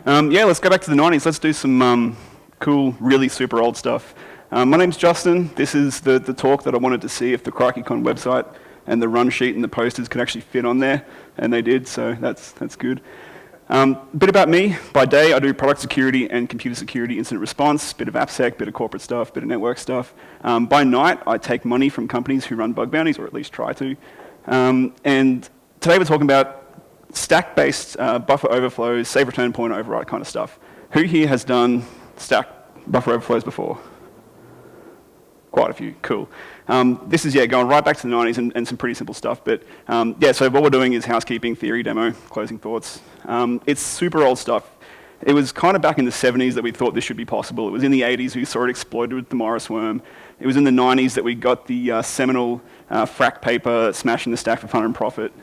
Yeah, let's go back to the 90s. Let's do some cool, really super old stuff. My name's Justin. This is the talk that I wanted to see if the CrikeyCon website and the run sheet and the posters could actually fit on there, and they did, so that's good. A bit about me. By day, I do product security and computer security incident response, bit of AppSec, bit of corporate stuff, bit of network stuff. By night, I take money from companies who run bug bounties, or at least try to. And today we're talking about stack-based buffer overflows, save return point override kind of stuff. Who here has done stack buffer overflows before? Quite a few, cool. This is, going right back to the 90s and some pretty simple stuff. But so what we're doing is housekeeping, theory, demo, closing thoughts. It's super old stuff. It was kind of back in the 70s that we thought this should be possible. It was in the 80s we saw it exploited with the Morris worm. It was in the 90s that we got the seminal frac paper smashing the stack for fun and profit.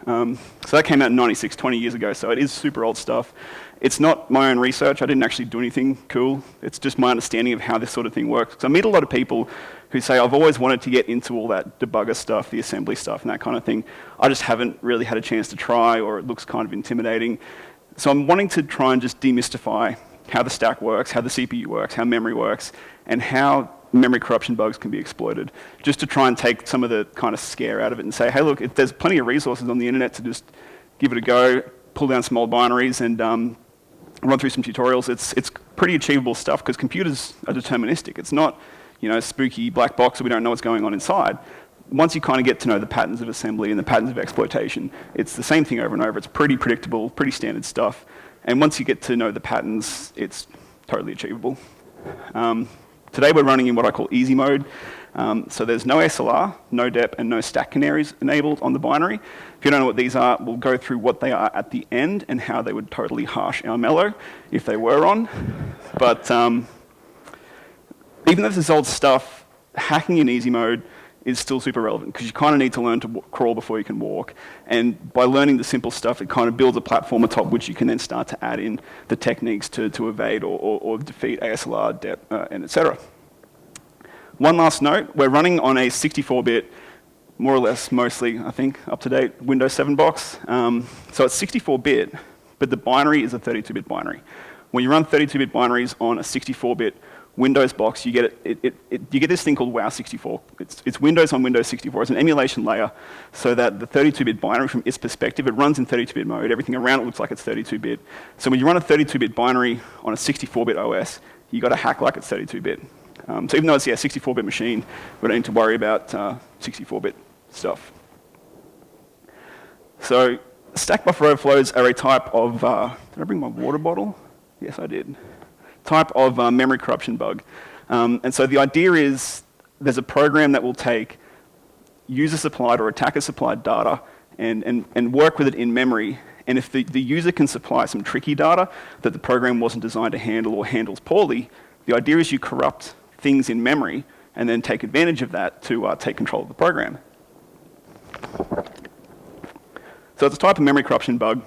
So that came out in 96, 20 years ago, so it is super old stuff. It's not my own research. I didn't actually do anything cool. It's just my understanding of how this sort of thing works. Because I meet a lot of people who say, I've always wanted to get into all that debugger stuff, the assembly stuff, and that kind of thing. I just haven't really had a chance to try, or it looks kind of intimidating. So I'm wanting to try and just demystify how the stack works, how the CPU works, how memory works, and how memory corruption bugs can be exploited, just to try and take some of the kind of scare out of it and say, hey, look, there's plenty of resources on the internet to just give it a go, pull down some old binaries and run through some tutorials. It's pretty achievable stuff because computers are deterministic. It's not, spooky black box where we don't know what's going on inside. Once you kind of get to know the patterns of assembly and the patterns of exploitation, it's the same thing over and over. It's pretty predictable, pretty standard stuff. And once you get to know the patterns, it's totally achievable. Today we're running in what I call easy mode. So there's no SLR, no dep, and no stack canaries enabled on the binary. If you don't know what these are, we'll go through what they are at the end and how they would totally harsh our mellow if they were on. But even though this is old stuff, hacking in easy mode is still super relevant because you kind of need to learn to crawl before you can walk. And by learning the simple stuff, it kind of builds a platform atop which you can then start to add in the techniques to evade or defeat ASLR, dep, and etc. One last note, we're running on a 64-bit, more or less, mostly, I think, up-to-date Windows 7 box. So it's 64-bit, but the binary is a 32-bit binary. When you run 32-bit binaries on a 64-bit Windows box, you get you get this thing called WoW64. It's Windows on Windows 64. It's an emulation layer so that the 32-bit binary, from its perspective, it runs in 32-bit mode. Everything around it looks like it's 32-bit. So when you run a 32-bit binary on a 64-bit OS, you got to hack like it's 32-bit. So even though it's a 64-bit machine, we don't need to worry about 64-bit stuff. So stack buffer overflows are a type of, did I bring my water bottle? Yes, I did. Type of memory corruption bug. And so the idea is there's a program that will take user-supplied or attacker-supplied data and work with it in memory. And if the user can supply some tricky data that the program wasn't designed to handle or handles poorly, the idea is you corrupt things in memory and then take advantage of that to take control of the program. So it's a type of memory corruption bug.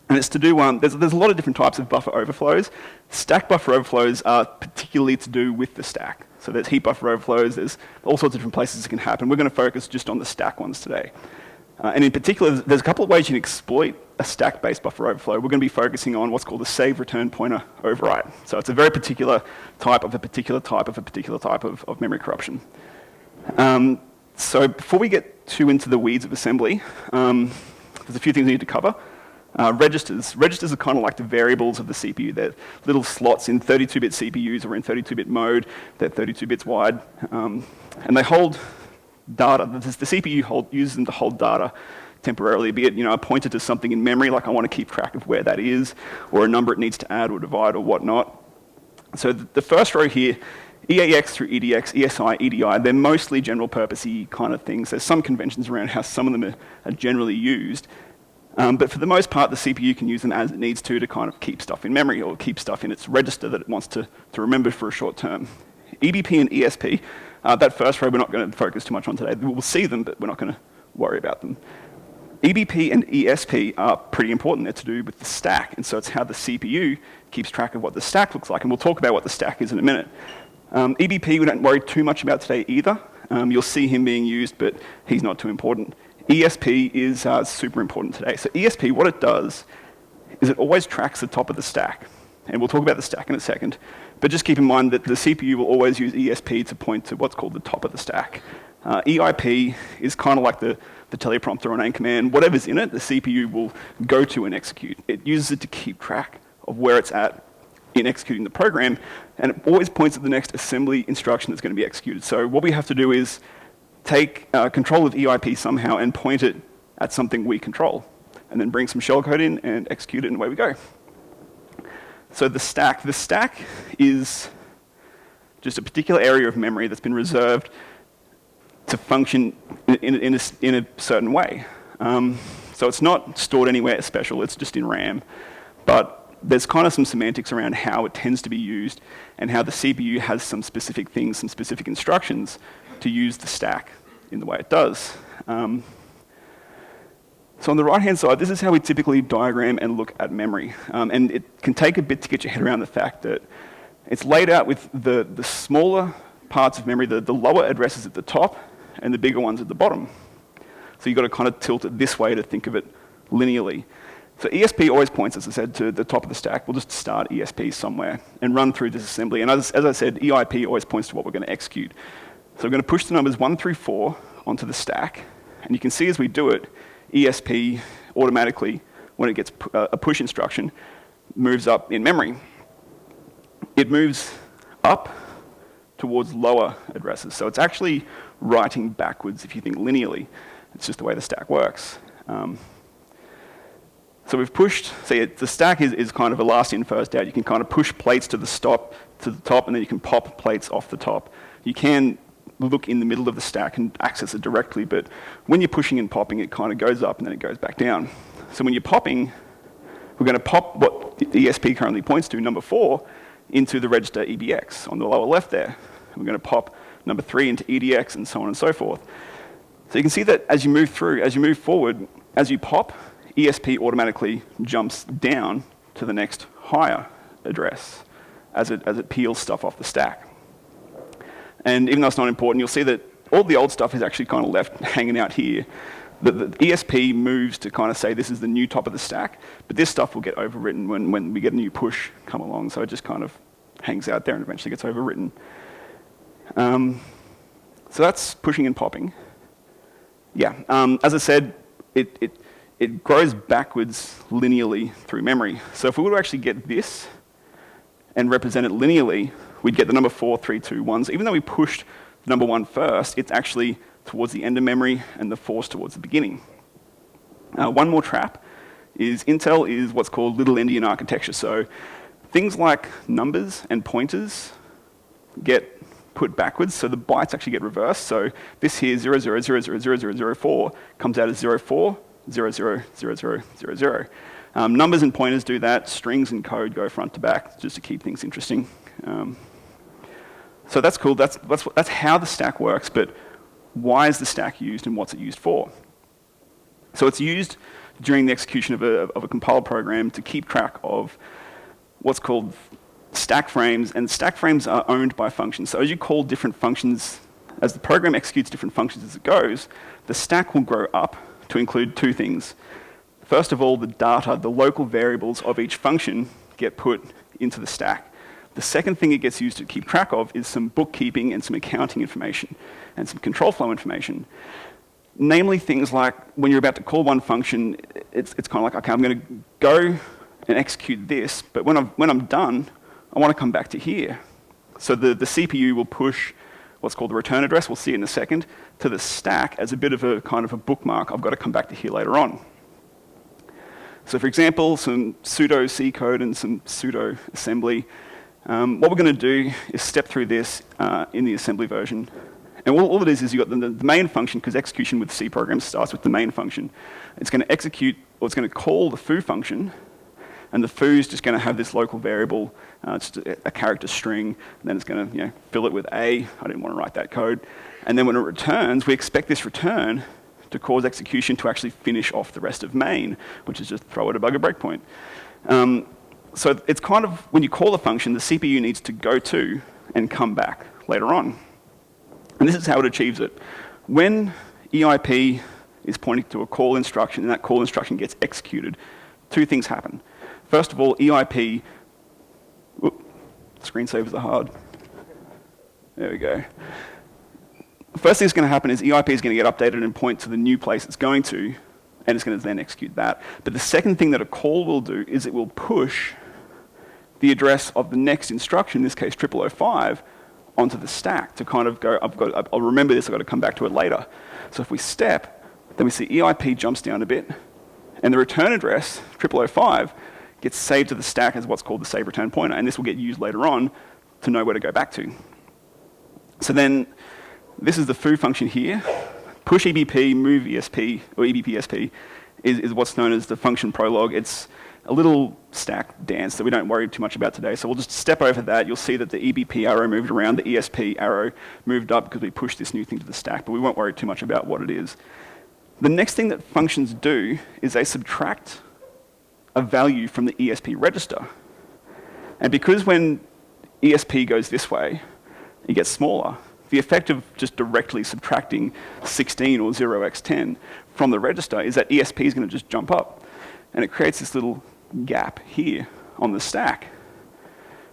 And it's to do, there's a lot of different types of buffer overflows. Stack buffer overflows are particularly to do with the stack. So there's heap buffer overflows, there's all sorts of different places it can happen. We're going to focus just on the stack ones today. And in particular, there's a couple of ways you can exploit a stack-based buffer overflow. We're going to be focusing on what's called a save return pointer override. So it's a very particular type of a particular type of a particular type of memory corruption. So before we get too into the weeds of assembly, there's a few things we need to cover. Registers. Registers are kind of like the variables of the CPU. They're little slots in 32-bit CPUs or in 32-bit mode. They're 32 bits wide. And they hold data. The CPU uses them to hold data temporarily, be it a pointer to something in memory, like I want to keep track of where that is, or a number it needs to add or divide or whatnot. So the first row here, EAX through EDX, ESI, EDI, they're mostly general-purpose-y kind of things. There's some conventions around how some of them are generally used. But for the most part, the CPU can use them as it needs to kind of keep stuff in memory or keep stuff in its register that it wants to remember for a short term. EBP and ESP, that first row we're not going to focus too much on today. We'll see them, but we're not going to worry about them. EBP and ESP are pretty important. They're to do with the stack, and so it's how the CPU keeps track of what the stack looks like, and we'll talk about what the stack is in a minute. EBP we don't worry too much about today either. You'll see him being used, but he's not too important. ESP is super important today. So ESP, what it does is it always tracks the top of the stack. And we'll talk about the stack in a second. But just keep in mind that the CPU will always use ESP to point to what's called the top of the stack. EIP is kind of like the teleprompter or name command. Whatever's in it, the CPU will go to and execute. It uses it to keep track of where it's at in executing the program, and it always points at the next assembly instruction that's going to be executed. So what we have to do is take control of EIP somehow and point it at something we control, and then bring some shellcode in and execute it, and away we go. So the stack is just a particular area of memory that's been reserved to function in a certain way. So it's not stored anywhere special, it's just in RAM. But there's kind of some semantics around how it tends to be used and how the CPU has some specific things, some specific instructions to use the stack in the way it does. So on the right-hand side, this is how we typically diagram and look at memory. And it can take a bit to get your head around the fact that it's laid out with the smaller parts of memory, the lower addresses at the top and the bigger ones at the bottom. So you've got to kind of tilt it this way to think of it linearly. So ESP always points, as I said, to the top of the stack. We'll just start ESP somewhere and run through disassembly. And as I said, EIP always points to what we're going to execute. So we're going to push the numbers 1 through 4 onto the stack. And you can see as we do it, ESP automatically, when it gets a push instruction, moves up in memory. It moves up towards lower addresses. So it's actually writing backwards if you think linearly. It's just the way the stack works. So we've pushed, the stack is kind of a last in, first out. You can kind of push plates to the top, and then you can pop plates off the top. You can look in the middle of the stack and access it directly, but when you're pushing and popping, it kind of goes up and then it goes back down. So when you're popping, we're going to pop what the ESP currently points to, number 4, into the register EBX on the lower left there. We're going to pop number 3 into EDX and so on and so forth. So you can see that as you move through, as you move forward, as you pop, ESP automatically jumps down to the next higher address as it peels stuff off the stack. And even though it's not important, you'll see that all the old stuff is actually kind of left hanging out here. The ESP moves to kind of say this is the new top of the stack, but this stuff will get overwritten when we get a new push come along, so it just kind of hangs out there and eventually gets overwritten. So that's pushing and popping. Yeah, as I said, it grows backwards linearly through memory. So if we were to actually get this and represent it linearly, we'd get the number 4, 3, 2, 1. So even though we pushed the number 1 first, it's actually towards the end of memory and the 4's towards the beginning. One more trap is Intel is what's called Little Endian architecture. So things like numbers and pointers get put backwards, so the bytes actually get reversed. So this here, 00000004, comes out as 04. 000000. Numbers and pointers do that. Strings and code go front to back just to keep things interesting. So that's cool. That's how the stack works. But why is the stack used and what's it used for? So it's used during the execution of a compiled program to keep track of what's called stack frames, and stack frames are owned by functions. So as you call different functions, as the program executes different functions as it goes, the stack will grow up to include 2 things. First of all, the data, the local variables of each function get put into the stack. The second thing it gets used to keep track of is some bookkeeping and some accounting information and some control flow information. Namely things like when you're about to call one function, it's kind of like, okay, I'm going to go and execute this, but when I'm done, I want to come back to here. So the CPU will push what's called the return address, we'll see it in a second, to the stack as a bit of a kind of a bookmark. I've got to come back to here later on. So for example, some pseudo C code and some pseudo assembly. What we're going to do is step through this in the assembly version. And all it is you've got the main function, because execution with C programs starts with the main function. It's going to execute, or it's going to call the foo function, and the foo is just going to have this local variable, just a character string, and then it's going to fill it with A. I didn't want to write that code. And then when it returns, we expect this return to cause execution to actually finish off the rest of main, which is just throw it a bugger breakpoint. So it's kind of, when you call a function, the CPU needs to go to and come back later on. And this is how it achieves it. When EIP is pointing to a call instruction and that call instruction gets executed, 2 things happen. First of all, EIP Screensavers are hard. There we go. The first thing that's going to happen is EIP is going to get updated and point to the new place it's going to, and it's going to then execute that. But the second thing that a call will do is it will push the address of the next instruction, in this case 0005, onto the stack to kind of go, I'll remember this, I've got to come back to it later. So if we step, then we see EIP jumps down a bit, and the return address, 0005, gets saved to the stack as what's called the save return pointer, and this will get used later on to know where to go back to. So then, this is the foo function here. Push EBP, move ESP, or EBP-SP, is what's known as the function prologue. It's a little stack dance that we don't worry too much about today. So we'll just step over that. You'll see that the EBP arrow moved around, the ESP arrow moved up because we pushed this new thing to the stack, but we won't worry too much about what it is. The next thing that functions do is they subtract a value from the ESP register. And because when ESP goes this way, it gets smaller, the effect of just directly subtracting 16 or 0x10 from the register is that ESP is going to just jump up. And it creates this little gap here on the stack.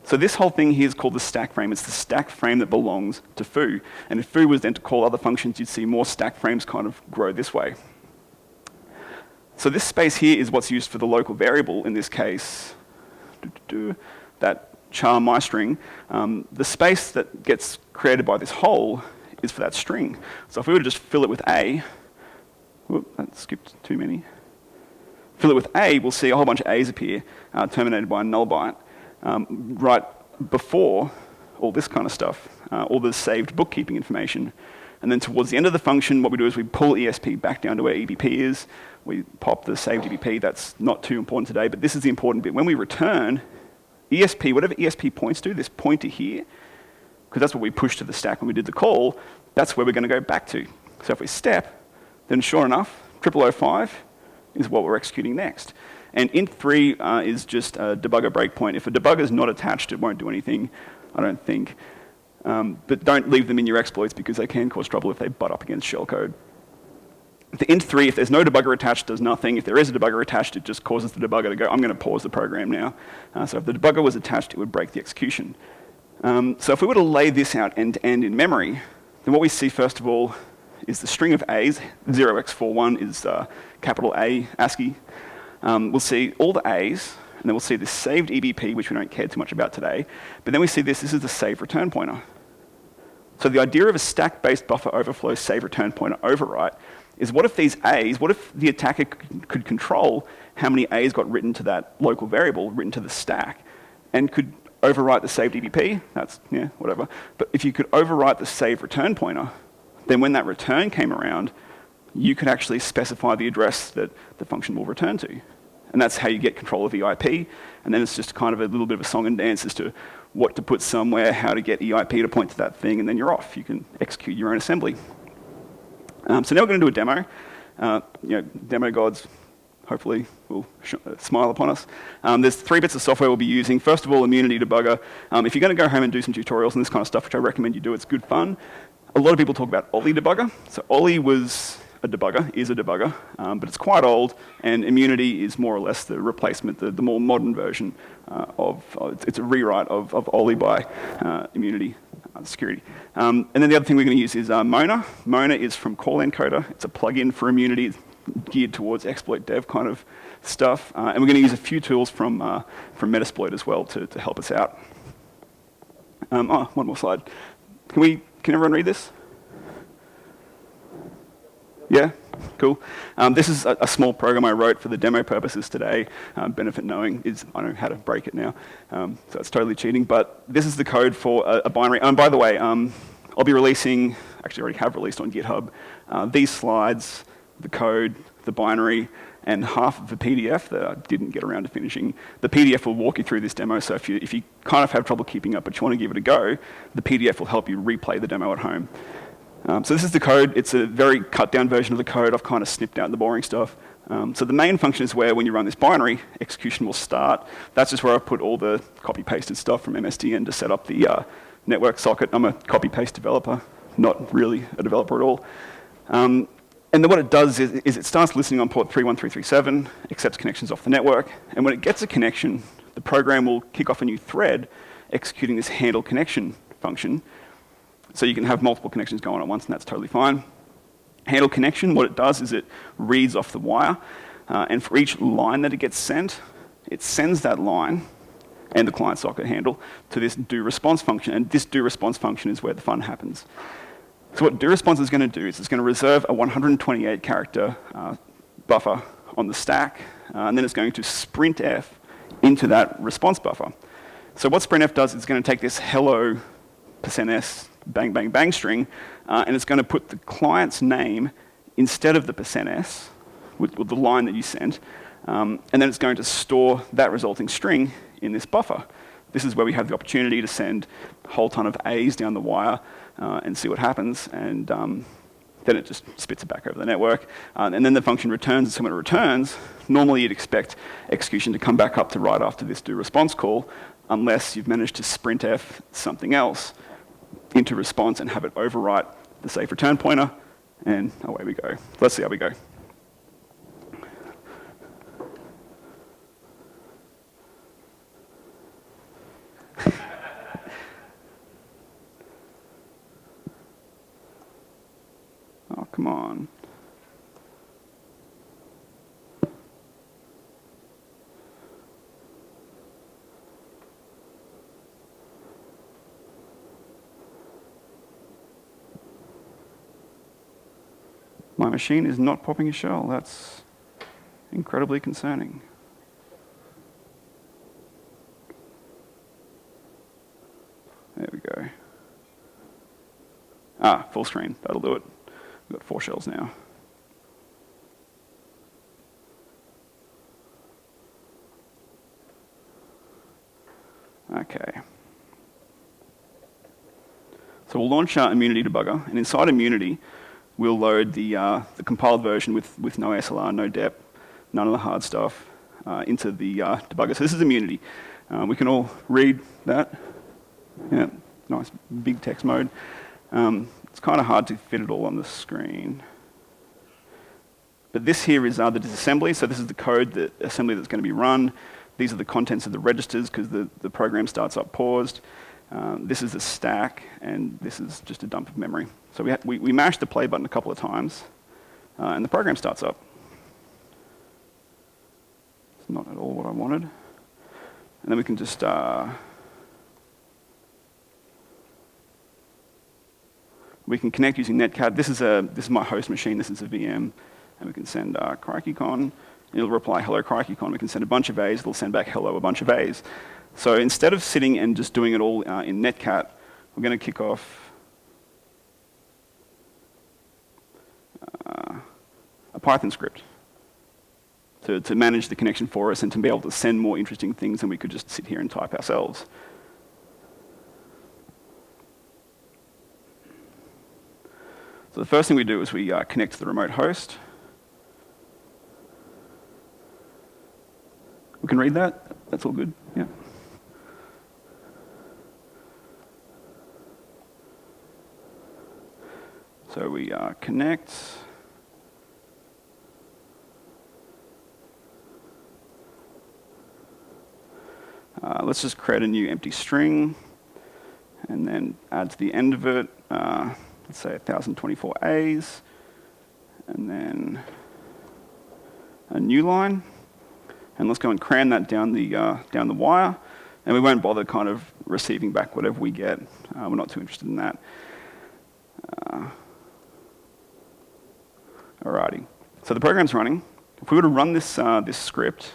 So this whole thing here is called the stack frame. It's the stack frame that belongs to foo. And if foo was then to call other functions, you'd see more stack frames kind of grow this way. So this space here is what's used for the local variable, in this case, that char my string. The space that gets created by this hole is for that string. So if we were to just fill it with A, whoop, that skipped too many. Fill it with A, we'll see a whole bunch of A's appear, terminated by a null byte, right before all this kind of stuff, all the saved bookkeeping information. And then towards the end of the function, what we do is we pull ESP back down to where EBP is. We pop the saved EBP. That's not too important today, but this is the important bit. When we return, ESP, whatever ESP points to, this pointer here, because that's what we pushed to the stack when we did the call, that's where we're going to go back to. So if we step, then sure enough, 0005 is what we're executing next. And int3 is just a debugger breakpoint. If a debugger is not attached, it won't do anything, I don't think. But don't leave them in your exploits because they can cause trouble if they butt up against shellcode. The int3, if there's no debugger attached, does nothing. If there is a debugger attached, it just causes the debugger to go, I'm going to pause the program now. So if the debugger was attached, it would break the execution. So if we were to lay this out end-to-end in memory, then what we see first of all is the string of A's. 0x41 is capital A ASCII. We'll see all the A's, and then we'll see this saved EBP, which we don't care too much about today. But then we see this is the save return pointer. So the idea of a stack-based buffer overflow save return pointer overwrite is what if these A's, what if the attacker could control how many A's got written to that local variable, written to the stack, and could overwrite the saved EBP, that's, yeah, whatever. But if you could overwrite the save return pointer, then when that return came around, you could actually specify the address that the function will return to. And that's how you get control of EIP. And then it's just kind of a little bit of a song and dance as to what to put somewhere, how to get EIP to point to that thing, and then you're off. You can execute your own assembly. So now we're going to do a demo. Demo gods hopefully will smile upon us. There's 3 bits of software we'll be using. First of all, Immunity Debugger. If you're going to go home and do some tutorials and this kind of stuff, which I recommend you do, it's good fun. A lot of people talk about Ollie Debugger. So Ollie was a debugger, is a debugger, but it's quite old, and Immunity is more or less the replacement, the more modern version it's a rewrite of Ollie by Immunity Security. And then the other thing we're going to use is Mona. Mona is from Call Encoder. It's a plugin for Immunity geared towards exploit dev kind of stuff. And we're going to use a few tools from Metasploit as well to help us out. One more slide. Can everyone read this? Yeah? Cool. This is a small program I wrote for the demo purposes today. Benefit knowing is I know how to break it now. So it's totally cheating. But this is the code for a binary. By the way, I'll be releasing, actually already have released on GitHub, these slides, the code, the binary, and half of the PDF that I didn't get around to finishing. The PDF will walk you through this demo, so if you kind of have trouble keeping up but you want to give it a go, the PDF will help you replay the demo at home. So this is the code. It's a very cut-down version of the code. I've kind of snipped out the boring stuff. So the main function is where when you run this binary, execution will start. That's just where I put all the copy-pasted stuff from MSDN to set up the network socket. I'm a copy-paste developer, not really a developer at all. And then what it does is it starts listening on port 31337, accepts connections off the network, and when it gets a connection, the program will kick off a new thread executing this handle connection function. So you can have multiple connections going on at once, and that's totally fine. Handle connection, what it does is it reads off the wire, and for each line that it gets sent, it sends that line and the client socket handle to this do-response function, and this do-response function is where the fun happens. So what do-response is going to do is it's going to reserve a 128 character buffer on the stack, and then it's going to sprintf into that response buffer. So what sprintf does is it's going to take this hello %s bang bang bang string, and it's going to put the client's name instead of the %s with the line that you sent, and then it's going to store that resulting string in this buffer. This is where we have the opportunity to send a whole ton of A's down the wire and see what happens, and then it just spits it back over the network. And then the function returns, and so when it returns, normally you'd expect execution to come back up to right after this do-response call, unless you've managed to sprintf something else into response and have it overwrite the safe return pointer, and away we go. Let's see how we go. Oh, come on. My machine is not popping a shell. That's incredibly concerning. There we go. Ah, full screen. That'll do it. We've got 4 shells now. Okay. So we'll launch Immunity Debugger, and inside Immunity, we'll load the compiled version with no SLR, no dep, none of the hard stuff, into the debugger. So this is Immunity. We can all read that. Yeah, nice big text mode. It's kind of hard to fit it all on the screen. But this here is the disassembly. So this is the code, the assembly that's going to be run. These are the contents of the registers because the program starts up paused. This is the stack, and this is just a dump of memory. So we mashed the play button a couple of times, and the program starts up. It's not at all what I wanted. And then we can just we can connect using Netcat. This is my host machine. This is a VM, and we can send CrikeyCon. It'll reply hello CrikeyCon. We can send a bunch of A's. It'll send back hello a bunch of A's. So instead of sitting and just doing it all in Netcat, we're going to kick off a Python script to manage the connection for us and to be able to send more interesting things than we could just sit here and type ourselves. So the first thing we do is we connect to the remote host. We can read that. That's all good. Yeah. So we connect. Let's just create a new empty string and then add to the end of it, let's say 1024 A's, and then a new line. And let's go and cram that down the wire, and we won't bother kind of receiving back whatever we get. We're not too interested in that. Alrighty. So the program's running. If we were to run this script,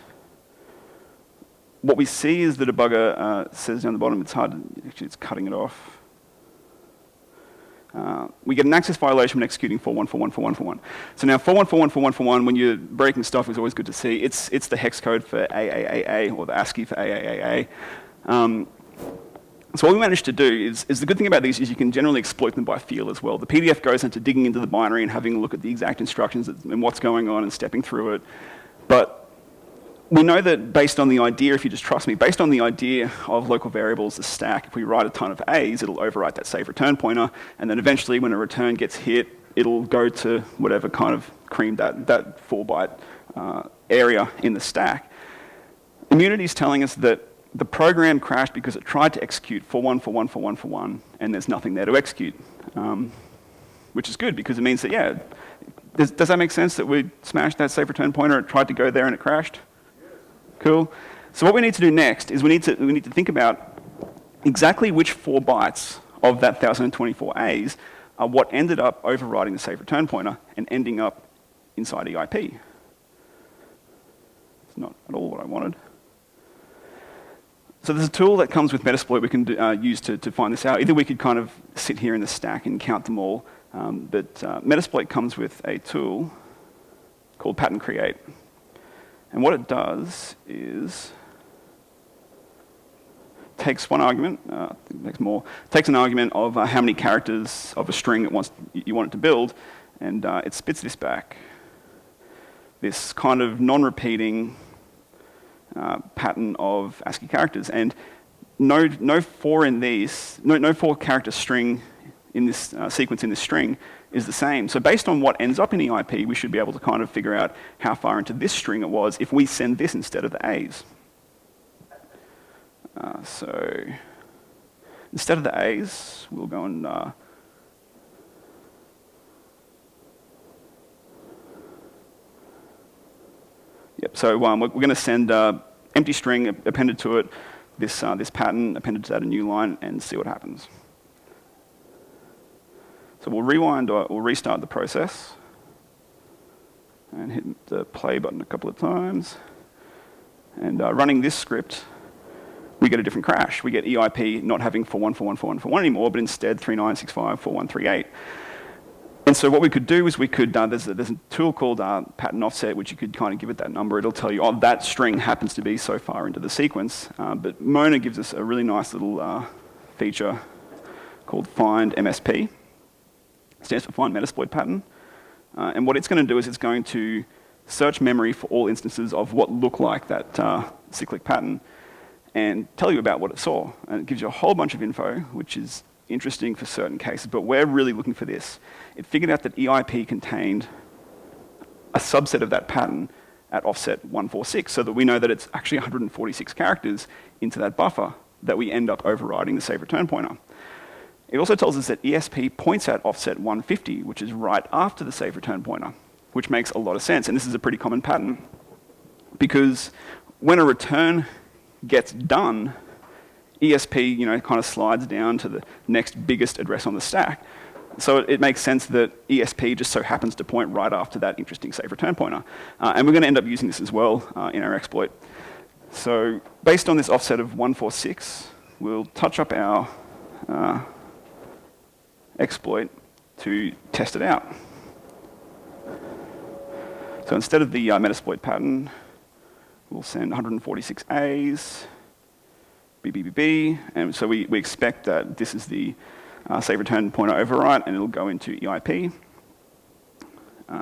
what we see is the debugger says down the bottom, it's cutting it off. We get an access violation when executing 41414141. So now 41414141, when you're breaking stuff, is always good to see. It's the hex code for AAAA, or the ASCII for AAAA. So what we managed to do is the good thing about these is you can generally exploit them by feel as well. The PDF goes into digging into the binary and having a look at the exact instructions and what's going on and stepping through it. But we know that based on the idea, if you just trust me, based on the idea of local variables, the stack, if we write a ton of A's, it'll overwrite that safe return pointer, and then eventually when a return gets hit, it'll go to whatever kind of creamed that 4-byte area in the stack. Immunity is telling us that the program crashed because it tried to execute for one, and there's nothing there to execute, which is good because it means that, yeah, does that make sense that we smashed that safe return pointer, it tried to go there and it crashed? Cool. So what we need to do next is we need to think about exactly which 4 bytes of that 1024 A's are what ended up overriding the safe return pointer and ending up inside EIP. It's not at all what I wanted. So there's a tool that comes with Metasploit we can use to find this out. Either we could kind of sit here in the stack and count them all, but Metasploit comes with a tool called pattern create. And what it does is takes one argument, takes an argument of how many characters of a string you want it to build, and it spits this back. This kind of non-repeating pattern of ASCII characters, and no 4 character string in this sequence in this string is the same. So based on what ends up in EIP, we should be able to kind of figure out how far into this string it was if we send this instead of the A's. So instead of the A's, we'll go and so we're going to send empty string appended to it, this pattern appended to that a new line, and see what happens. So we'll rewind or we'll restart the process and hit the play button a couple of times. And running this script, we get a different crash. We get EIP not having for one anymore, but instead 39654138. And so what we could do is we could, there's a tool called pattern offset, which you could kind of give it that number. It'll tell you, oh, that string happens to be so far into the sequence. But Mona gives us a really nice little feature called find MSP. It stands for find Metasploit pattern. And what it's going to do is it's going to search memory for all instances of what look like that cyclic pattern and tell you about what it saw. And it gives you a whole bunch of info, which is interesting for certain cases, but we're really looking for this. It figured out that EIP contained a subset of that pattern at offset 146, so that we know that it's actually 146 characters into that buffer that we end up overriding the save return pointer. It also tells us that ESP points at offset 150, which is right after the save return pointer, which makes a lot of sense, and this is a pretty common pattern, because when a return gets done, ESP, kind of slides down to the next biggest address on the stack. So it makes sense that ESP just so happens to point right after that interesting save return pointer. And we're going to end up using this as well in our exploit. So based on this offset of 146, we'll touch up our exploit to test it out. So instead of the Metasploit pattern, we'll send 146 A's, B, and so we expect that this is the save return pointer overwrite, and it'll go into EIP.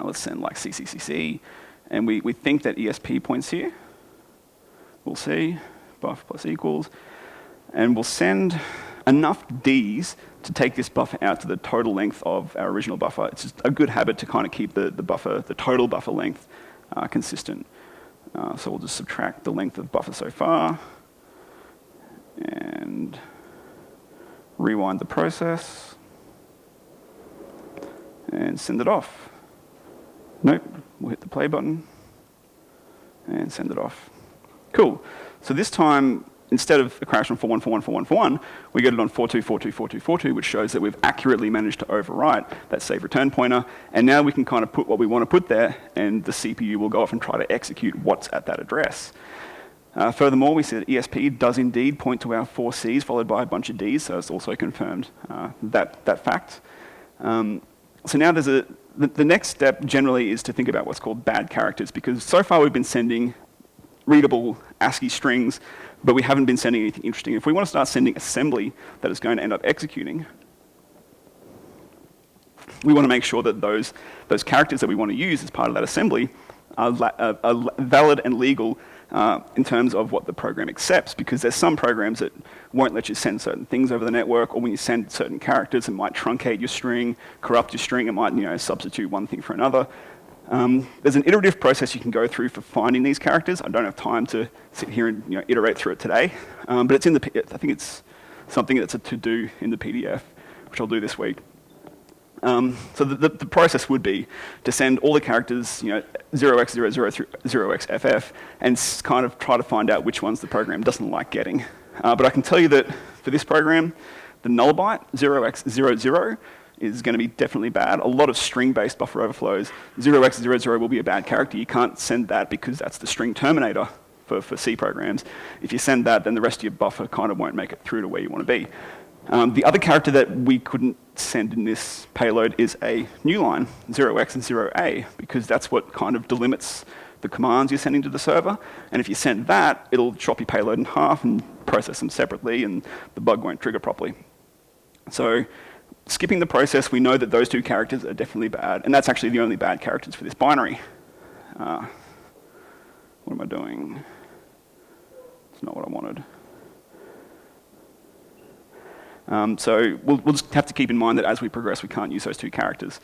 Let's send like CCCC, and we think that ESP points here. We'll see, buff plus equals, and we'll send enough D's to take this buffer out to the total length of our original buffer. It's just a good habit to kind of keep the total buffer length consistent. So we'll just subtract the length of buffer so far, and rewind the process, and send it off. Nope, we'll hit the play button, and send it off. Cool. So this time, instead of a crash on 41414141, we get it on 42424242, which shows that we've accurately managed to overwrite that save return pointer, and now we can kind of put what we want to put there, and the CPU will go off and try to execute what's at that address. Furthermore, we see that ESP does indeed point to our 4 C's followed by a bunch of D's, so it's also confirmed that fact. So now the next step generally is to think about what's called bad characters, because so far we've been sending readable ASCII strings, but we haven't been sending anything interesting. If we want to start sending assembly that is going to end up executing, we want to make sure that those characters that we want to use as part of that assembly are valid and legal in terms of what the program accepts, because there's some programs that won't let you send certain things over the network, or when you send certain characters, it might truncate your string, corrupt your string, it might substitute one thing for another. There's an iterative process you can go through for finding these characters. I don't have time to sit here and iterate through it today, but it's in the. I think it's something that's a to-do in the PDF, which I'll do this week. So the process would be to send all the characters, 0x00 through 0xFF, and kind of try to find out which ones the program doesn't like getting. But I can tell you that for this program, the null byte 0x00 is going to be definitely bad. A lot of string-based buffer overflows, 0x00 will be a bad character. You can't send that because that's the string terminator for C programs. If you send that, then the rest of your buffer kind of won't make it through to where you want to be. The other character that we couldn't send in this payload is a new line, 0x and 0a, because that's what kind of delimits the commands you're sending to the server. And if you send that, it'll chop your payload in half and process them separately, and the bug won't trigger properly. So skipping the process, we know that those two characters are definitely bad, and that's actually the only bad characters for this binary. What am I doing? It's not what I wanted. So we'll just have to keep in mind that as we progress, we can't use those two characters.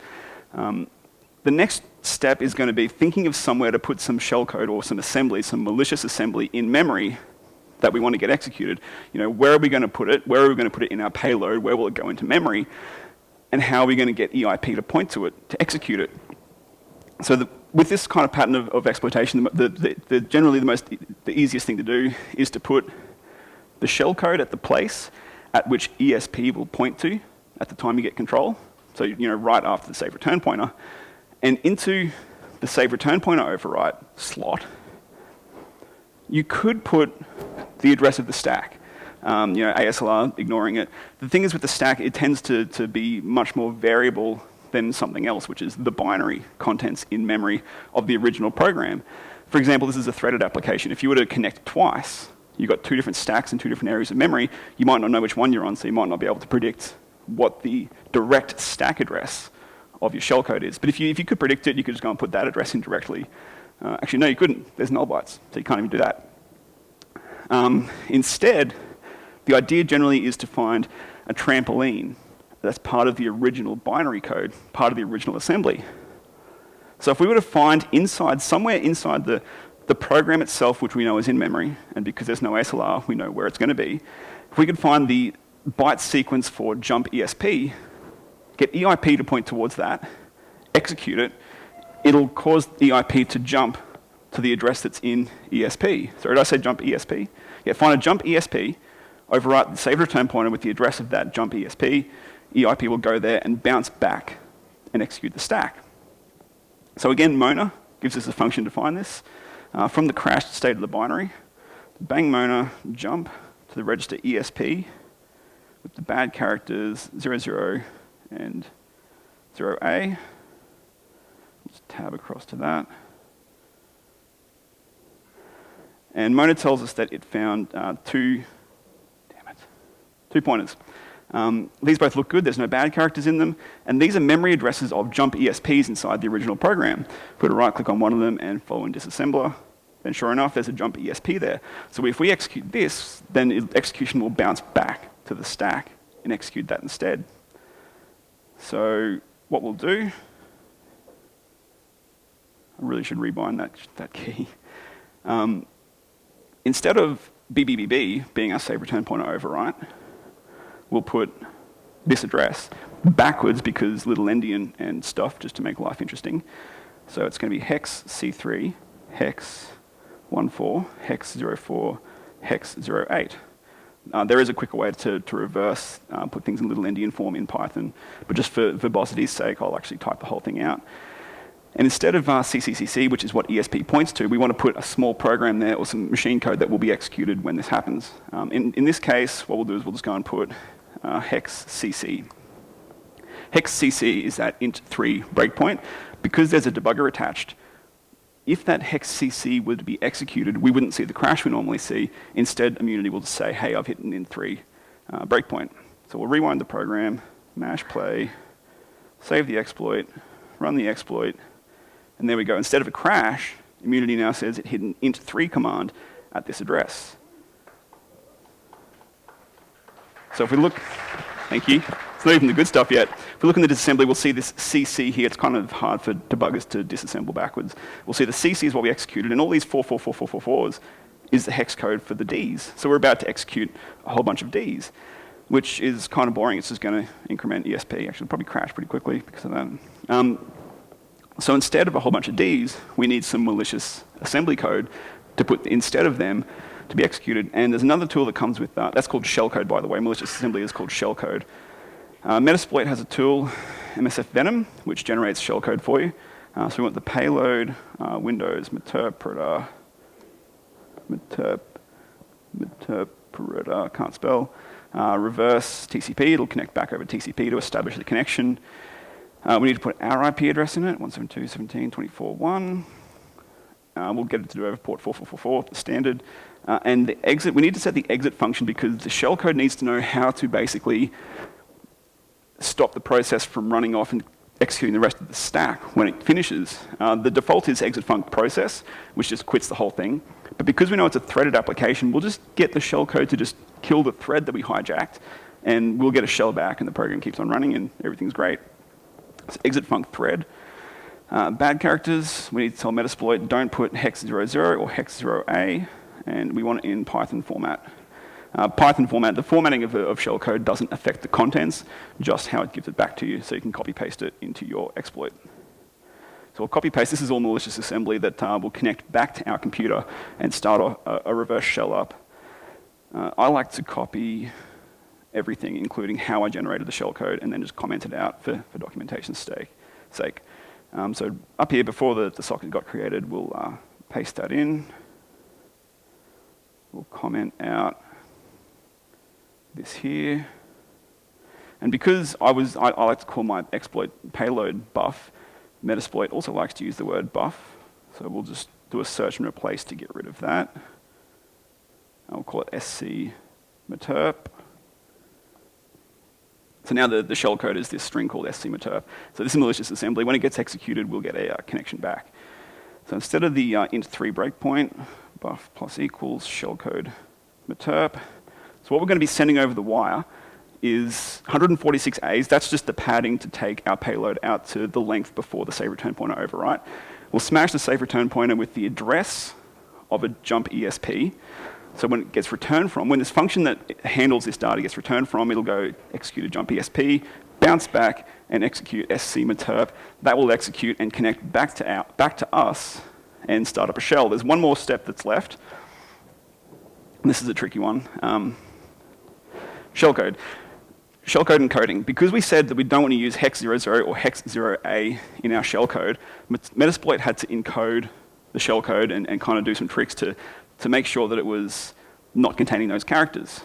The next step is going to be thinking of somewhere to put some shellcode or some assembly, some malicious assembly in memory that we want to get executed. Where are we going to put it? Where are we going to put it in our payload? Where will it go into memory? And how are we going to get EIP to point to it, to execute it? So with this kind of pattern of exploitation, generally the easiest thing to do is to put the shellcode at the place at which ESP will point to at the time you get control. So right after the save return pointer. And into the save return pointer overwrite slot, you could put the address of the stack. ASLR, ignoring it. The thing is with the stack, it tends to be much more variable than something else, which is the binary contents in memory of the original program. For example, this is a threaded application. If you were to connect twice, you've got two different stacks in two different areas of memory, you might not know which one you're on, so you might not be able to predict what the direct stack address of your shellcode is. But if you could predict it, you could just go and put that address in directly. Actually, no, you couldn't. There's null bytes, so you can't even do that. Instead, the idea generally is to find a trampoline that's part of the original binary code, part of the original assembly. So if we were to find somewhere inside the program itself, which we know is in memory, and because there's no ASLR, we know where it's going to be, if we could find the byte sequence for jump ESP, get EIP to point towards that, execute it, it'll cause EIP to jump to the address that's in ESP. So did I say jump ESP? Yeah, find a jump ESP, overwrite the save return pointer with the address of that jump ESP, EIP will go there and bounce back and execute the stack. So again, Mona gives us a function to find this. From the crashed state of the binary, bang Mona, jump to the register ESP with the bad characters 00 and 0A. Let's tab across to that. And Mona tells us that it found two pointers. These both look good, there's no bad characters in them, and these are memory addresses of jump ESPs inside the original program. Put a right click on one of them and follow in disassembler, then sure enough, there's a jump ESP there. So if we execute this, then execution will bounce back to the stack and execute that instead. So what we'll do, I really should rebind that key. Instead of BBBB being our save return pointer overwrite, we'll put this address backwards because little endian and stuff just to make life interesting. So it's going to be hex C3, hex 14, hex 04, hex 08. There is a quicker way to reverse, put things in little endian form in Python, but just for verbosity's sake, I'll actually type the whole thing out. And instead of CCCC, which is what ESP points to, we want to put a small program there or some machine code that will be executed when this happens. In this case, what we'll do is we'll just go and put hex CC. Hex CC is that int3 breakpoint. Because there's a debugger attached, if that hex CC were to be executed, we wouldn't see the crash we normally see. Instead, Immunity will just say, hey, I've hit an int3 breakpoint. So we'll rewind the program, mash play, save the exploit, run the exploit, and there we go. Instead of a crash, Immunity now says it hit an int3 command at this address. So if we look, thank you. It's not even the good stuff yet. If we look in the disassembly, we'll see this CC here. It's kind of hard for debuggers to disassemble backwards. We'll see the CC is what we executed, and all these 4444444s is the hex code for the Ds. So we're about to execute a whole bunch of Ds, which is kind of boring. It's just going to increment ESP. Actually, it'll probably crash pretty quickly because of that. So instead of a whole bunch of Ds, we need some malicious assembly code to put instead of them to be executed. And there's another tool that comes with that. That's called shellcode, by the way. Malicious assembly is called shellcode. Metasploit has a tool, MSF Venom, which generates shellcode for you. So we want the payload, Windows, interpreter, can't spell, reverse TCP. It'll connect back over TCP to establish the connection. We need to put our IP address in it, 172.17.24.1. We'll get it to do over port 4444, the standard. And the exit, we need to set the exit function because the shellcode needs to know how to basically stop the process from running off and executing the rest of the stack when it finishes. The default is exit func process, which just quits the whole thing. But because we know it's a threaded application, we'll just get the shellcode to just kill the thread that we hijacked, and we'll get a shell back, and the program keeps on running, and everything's great. So exit func thread. Bad characters, we need to tell Metasploit don't put hex 00 or hex 0A, and we want it in Python format. Python format, the formatting of shellcode doesn't affect the contents, just how it gives it back to you, so you can copy paste it into your exploit. So we'll copy paste, this is all malicious assembly that will connect back to our computer and start a reverse shell up. I like to copy everything, including how I generated the shellcode, and then just comment it out for documentation's sake. So up here, before the socket got created, we'll paste that in. We'll comment out this here. And because I like to call my exploit payload buff, Metasploit also likes to use the word buff. So we'll just do a search and replace to get rid of that. I'll call it sc meterp. So now the shellcode is this string called scmeterp. So this is malicious assembly. When it gets executed, we'll get a connection back. So instead of the int3 breakpoint, buff plus equals shellcode meterp. So what we're going to be sending over the wire is 146 A's. That's just the padding to take our payload out to the length before the save return pointer overwrite. We'll smash the save return pointer with the address of a jump ESP. So when it gets returned from, when this function that handles this data gets returned from, it'll go execute a jump ESP, bounce back, and execute scmeterp. That will execute and connect back to us and start up a shell. There's one more step that's left. And this is a tricky one. Shellcode. Shellcode encoding. Because we said that we don't want to use hex 00 or hex 0A in our shellcode, Metasploit had to encode the shellcode and kind of do some tricks to make sure that it was not containing those characters.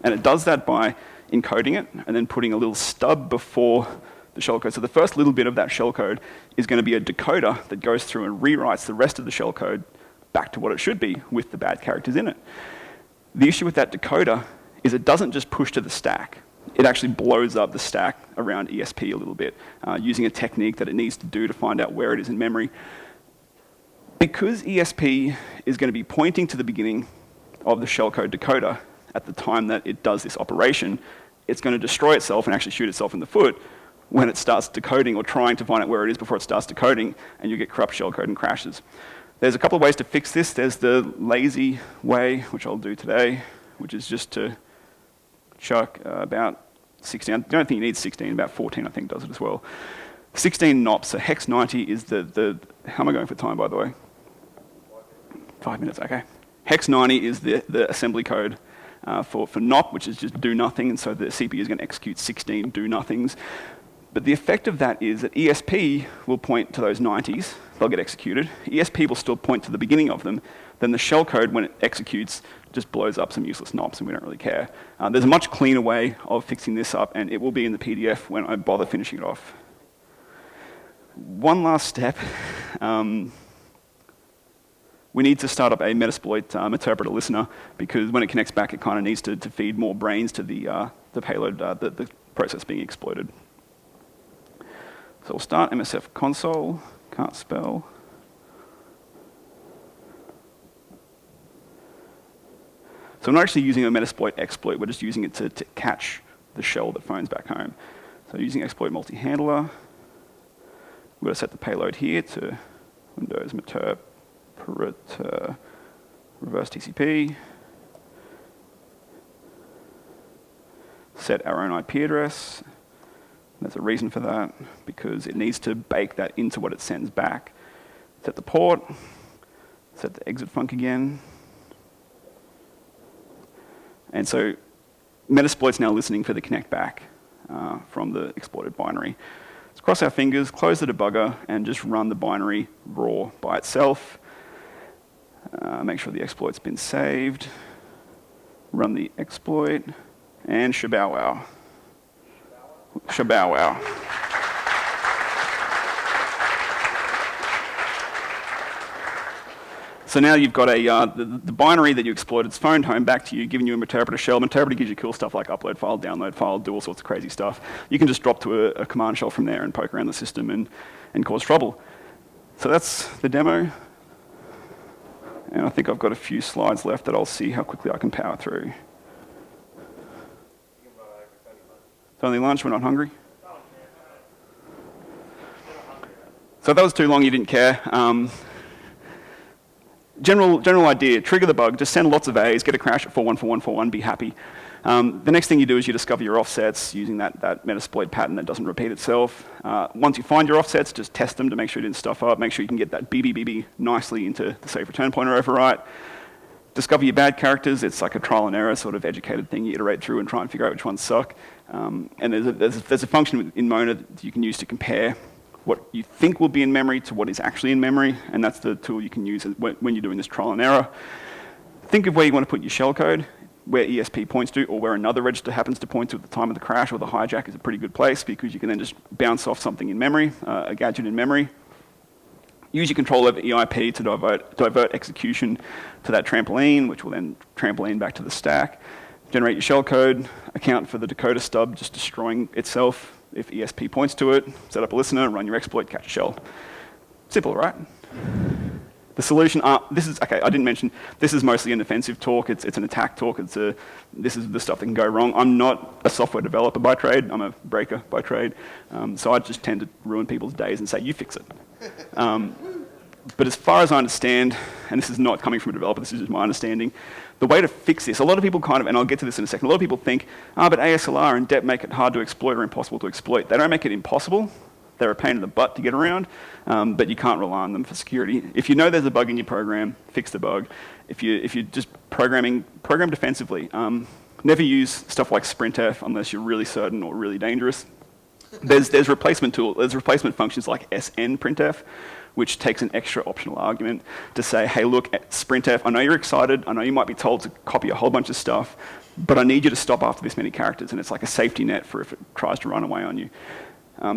And it does that by encoding it and then putting a little stub before the shellcode. So the first little bit of that shellcode is going to be a decoder that goes through and rewrites the rest of the shellcode back to what it should be with the bad characters in it. The issue with that decoder is it doesn't just push to the stack. It actually blows up the stack around ESP a little bit, using a technique that it needs to do to find out where it is in memory. Because ESP is going to be pointing to the beginning of the shellcode decoder at the time that it does this operation, it's going to destroy itself and actually shoot itself in the foot when it starts decoding or trying to find out where it is before it starts decoding, and you get corrupt shellcode and crashes. There's a couple of ways to fix this. There's the lazy way, which I'll do today, which is just to chuck about 16. I don't think you need 16, about 14 I think does it as well. 16 NOPs, so hex 90 is the how am I going for time, by the way? 5 minutes, okay. Hex 90 is the assembly code for NOP, which is just do nothing, and so the CPU is going to execute 16 do nothings. But the effect of that is that ESP will point to those 90s, they'll get executed. ESP will still point to the beginning of them. Then the shellcode, when it executes, just blows up some useless NOPs, and we don't really care. There's a much cleaner way of fixing this up, and it will be in the PDF when I bother finishing it off. One last step. We need to start up a Metasploit interpreter listener, because when it connects back, it kind of needs to feed more brains to the payload, the process being exploited. So we'll start MSF console, can't spell. So we're not actually using a Metasploit exploit, we're just using it to catch the shell that phones back home. So using exploit multi-handler, we're going to set the payload here to Windows Meterpreter reverse TCP. Set our own IP address. There's a reason for that, because it needs to bake that into what it sends back. Set the port, set the exit func again. And so Metasploit's now listening for the connect back from the exploited binary. Let's cross our fingers, close the debugger, and just run the binary raw by itself. Make sure the exploit's been saved. Run the exploit, and shabow wow. Shabow wow. So now you've got the binary that you exploited, it's phoned home back to you, giving you a Meterpreter shell. Meterpreter gives you cool stuff like upload file, download file, do all sorts of crazy stuff. You can just drop to a command shell from there and poke around the system and cause trouble. So that's the demo. And I think I've got a few slides left that I'll see how quickly I can power through. It's only lunch, we're not hungry. So if that was too long, you didn't care. General idea, trigger the bug, just send lots of A's, get a crash at 414141, be happy. The next thing you do is you discover your offsets using that Metasploit pattern that doesn't repeat itself. Once you find your offsets, just test them to make sure you didn't stuff up, make sure you can get that BBBB nicely into the safe return pointer overwrite. Discover your bad characters, it's like a trial and error sort of educated thing you iterate through and try and figure out which ones suck. And there's a function in Mona that you can use to compare what you think will be in memory to what is actually in memory, and that's the tool you can use when you're doing this trial and error. Think of where you want to put your shellcode, where ESP points to, or where another register happens to point to at the time of the crash or the hijack is a pretty good place, because you can then just bounce off something in memory, a gadget in memory. Use your control over EIP to divert execution to that trampoline, which will then trampoline back to the stack. Generate your shellcode, account for the decoder stub just destroying itself if ESP points to it, set up a listener, run your exploit, catch a shell. Simple, right? The solution, okay, I didn't mention, this is mostly an offensive talk, it's an attack talk, this is the stuff that can go wrong. I'm not a software developer by trade, I'm a breaker by trade, so I just tend to ruin people's days and say, you fix it. But as far as I understand, and this is not coming from a developer, this is just my understanding, the way to fix this, a lot of people kind of, and I'll get to this in a second, a lot of people think, but ASLR and DEP make it hard to exploit or impossible to exploit. They don't make it impossible. They're a pain in the butt to get around, but you can't rely on them for security. If you know there's a bug in your program, fix the bug. If you're just program defensively. Never use stuff like sprintf unless you're really certain or really dangerous. There's replacement functions like snprintf, which takes an extra optional argument to say, hey, look, sprintf, I know you're excited, I know you might be told to copy a whole bunch of stuff, but I need you to stop after this many characters, and it's like a safety net for if it tries to run away on you.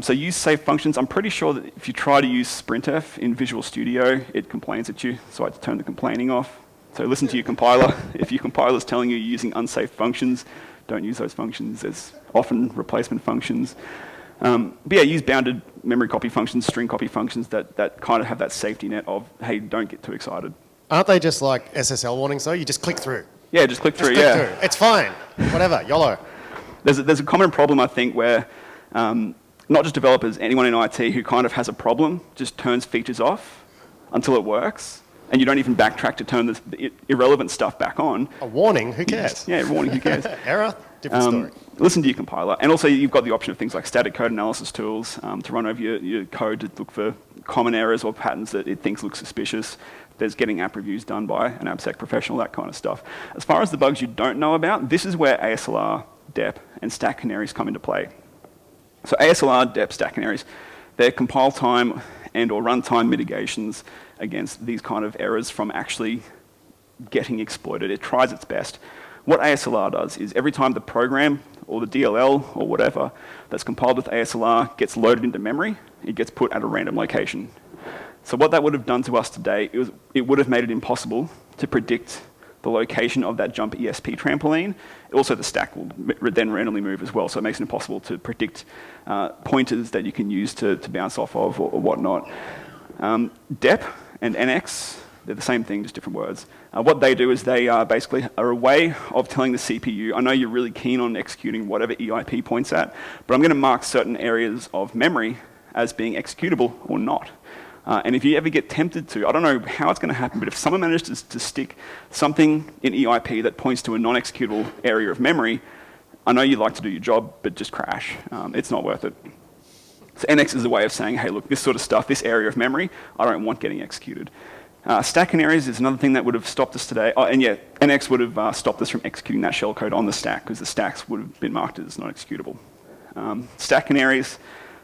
So use safe functions. I'm pretty sure that if you try to use sprintf in Visual Studio, it complains at you, so I had to turn the complaining off. So listen to your compiler. If your compiler's telling you you're using unsafe functions, don't use those functions. There's often replacement functions. But yeah, use bounded memory copy functions, string copy functions that kind of have that safety net of, hey, don't get too excited. Aren't they just like SSL warnings though? You just click through. Yeah, just click through, Click through. It's fine. Whatever, YOLO. There's a common problem, I think, where not just developers, anyone in IT who kind of has a problem just turns features off until it works, and you don't even backtrack to turn the irrelevant stuff back on. A warning? Who cares? Yeah, warning, who cares? Error? Different story. Listen to your compiler. And also you've got the option of things like static code analysis tools to run over your code to look for common errors or patterns that it thinks look suspicious. There's getting app reviews done by an AppSec professional, that kind of stuff. As far as the bugs you don't know about, this is where ASLR, DEP, and stack canaries come into play. So ASLR, DEP, stack canaries, they're compile time and or runtime mitigations against these kind of errors from actually getting exploited. It tries its best. What ASLR does is every time the program or the DLL or whatever that's compiled with ASLR gets loaded into memory, it gets put at a random location. So what that would have done to us today, it would have made it impossible to predict the location of that jump ESP trampoline. Also, the stack will then randomly move as well, so it makes it impossible to predict pointers that you can use to bounce off of or whatnot. DEP and NX They're the same thing, just different words. What they do is they basically are a way of telling the CPU, I know you're really keen on executing whatever EIP points at, but I'm going to mark certain areas of memory as being executable or not. And if you ever get tempted to, I don't know how it's going to happen, but if someone manages to stick something in EIP that points to a non-executable area of memory, I know you'd like to do your job, but just crash. It's not worth it. So NX is a way of saying, hey, look, this sort of stuff, this area of memory, I don't want getting executed. Stack canaries is another thing that would have stopped us today. Oh, and yeah, NX would have stopped us from executing that shellcode on the stack because the stacks would have been marked as not executable. Stack canaries,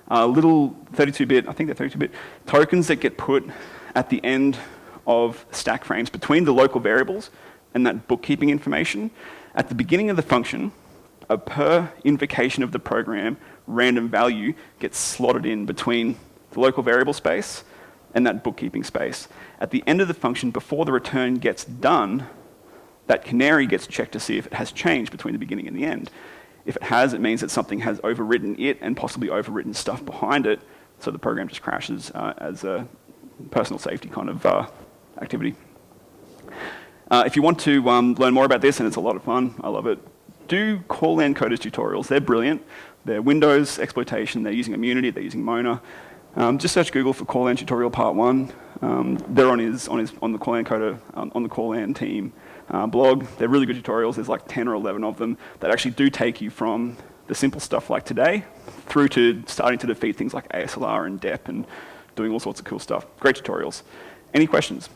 little 32-bit, I think they're 32-bit, tokens that get put at the end of stack frames between the local variables and that bookkeeping information. At the beginning of the function, a per invocation of the program random value gets slotted in between the local variable space and that bookkeeping space. At the end of the function, before the return gets done, that canary gets checked to see if it has changed between the beginning and the end. If it has, it means that something has overwritten it and possibly overwritten stuff behind it, so the program just crashes as a personal safety kind of activity. If you want to learn more about this, and it's a lot of fun, I love it, do call-in coders tutorials. They're brilliant. They're Windows exploitation. They're using Immunity. They're using Mona. Just search Google for call-in tutorial part 1. They're on the call-in coder, on the call-in team blog. They're really good tutorials. There's like 10 or 11 of them that actually do take you from the simple stuff like today through to starting to defeat things like ASLR and DEP and doing all sorts of cool stuff. Great tutorials. Any questions?